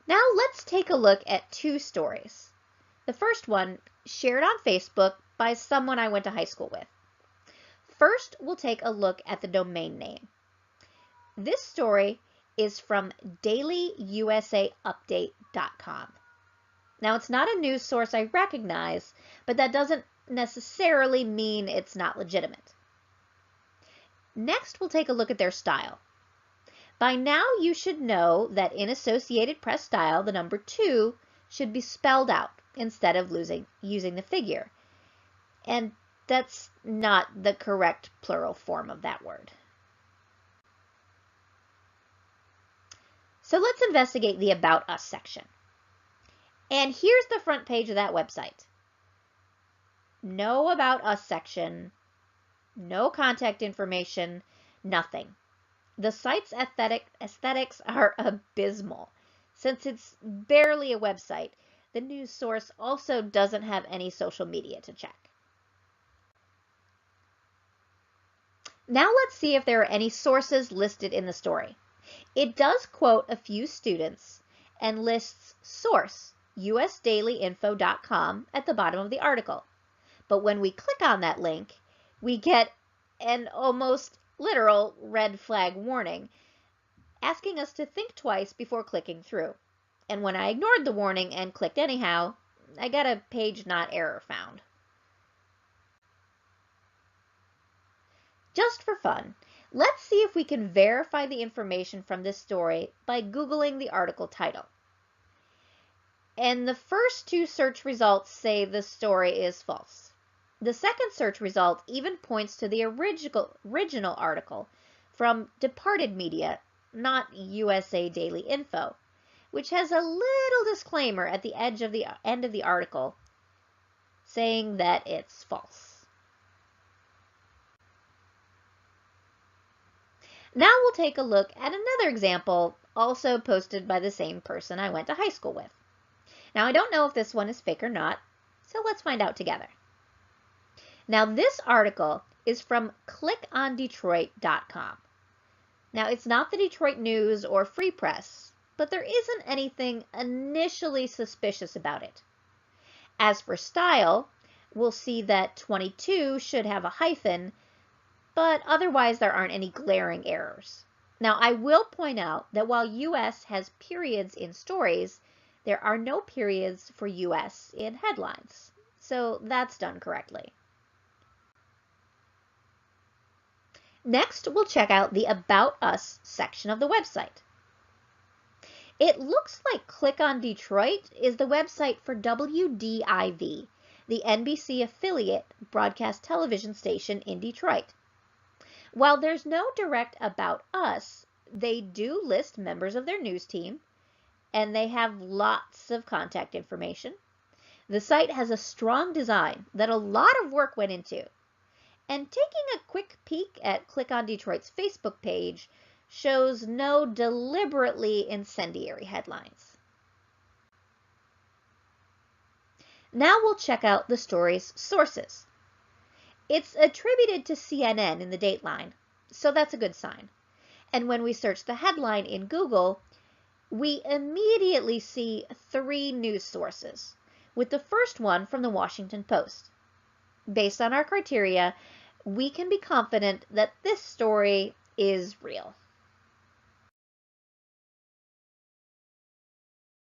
Now let's take a look at two stories. The first one, shared on Facebook by someone I went to high school with. First, we'll take a look at the domain name. This story is from dailyusaupdate.com. Now, it's not a news source I recognize, but that doesn't necessarily mean it's not legitimate. Next, we'll take a look at their style. By now, you should know that in Associated Press style, the number 2 should be spelled out instead of using the figure. And that's not the correct plural form of that word. So let's investigate the About Us section. And here's the front page of that website. No About Us section, no contact information, nothing. The site's aesthetics are abysmal. Since it's barely a website, the news source also doesn't have any social media to check. Now let's see if there are any sources listed in the story. It does quote a few students and lists source, usdailyinfo.com, at the bottom of the article. But when we click on that link, we get an almost literal red flag warning asking us to think twice before clicking through. And when I ignored the warning and clicked anyhow, I got a page not error found. Just for fun, let's see if we can verify the information from this story by Googling the article title. And the first two search results say the story is false. The second search result even points to the original article from Departed Media, not USA Daily Info, which has a little disclaimer at the end of the article saying that it's false. Now we'll take a look at another example, also posted by the same person I went to high school with. Now I don't know if this one is fake or not, so let's find out together. Now this article is from clickondetroit.com. Now it's not the Detroit News or Free Press, but there isn't anything initially suspicious about it. As for style, we'll see that 22 should have a hyphen, but otherwise there aren't any glaring errors. Now I will point out that while US has periods in stories, there are no periods for US in headlines, so that's done correctly. Next, we'll check out the About Us section of the website. It looks like Click on Detroit is the website for WDIV, the NBC affiliate broadcast television station in Detroit. While there's no direct About Us, they do list members of their news team, and they have lots of contact information. The site has a strong design that a lot of work went into. And taking a quick peek at Click on Detroit's Facebook page shows no deliberately incendiary headlines. Now we'll check out the story's sources. It's attributed to CNN in the dateline, so that's a good sign. And when we search the headline in Google, we immediately see 3 news sources, with the first one from the Washington Post. Based on our criteria, we can be confident that this story is real.